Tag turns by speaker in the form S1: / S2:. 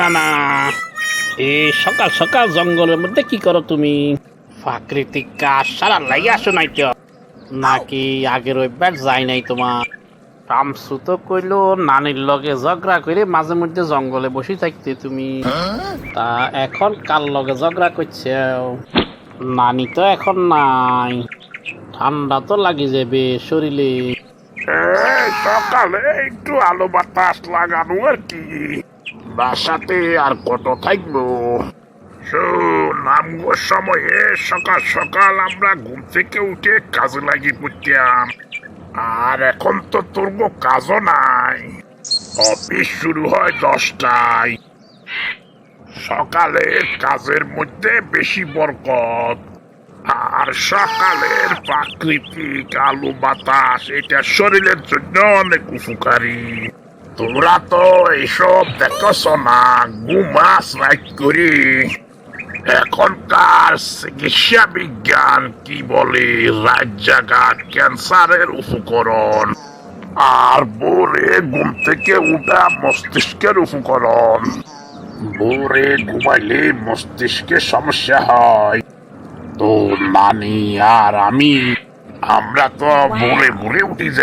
S1: না না, এই সকাল সকাল জঙ্গলের মধ্যে কি করো তুমি? প্রাকৃতিক কাজ সারা লাগে আসো নাই তো নাকি আগের অভ্যাস যায় নাই তোমার? রামসু তো কইলো নানির লগে ঝগড়া করে মাঝে মধ্যে জঙ্গলে বসে থাকতে তুমি। তা এখন কার লগে ঝগড়া করছে? নানি তো এখন নাই, ঠান্ডা তো লাগি যাবে শরীরে।
S2: সকালে একটু আলো বাতাস লাগানো আর কি, বাসাতে আর কত থাকবো। নামগোর সময়ে সকাল সকাল আমরা ঘুম থেকে উঠে কাজে লাগিয়ে পড়তাম, আর এখন তো তোর কাজও নাই। অফিস শুরু হয় 10টায়। সকালের কাজের মধ্যে বেশি বরকত, আর সকালের প্রাকৃতিক আলো বাতাস এটা শরীরের জন্য অনেক উপকারী। তোমরা তো এইসব দেখছ না, ঘুমাস রাইট করি। এখনকার চিকিৎসা বিজ্ঞান কি বলে, রাত জাগা ক্যান্সারের উপকরণ, আর ভোরে ঘুম থেকে উঠা মস্তিষ্কের উপকরণ। ভোরে ঘুমাইলে মস্তিষ্কের সমস্যা হয়। তো নানি আর আমরা তো ভোরে ভোরে উঠে যাই।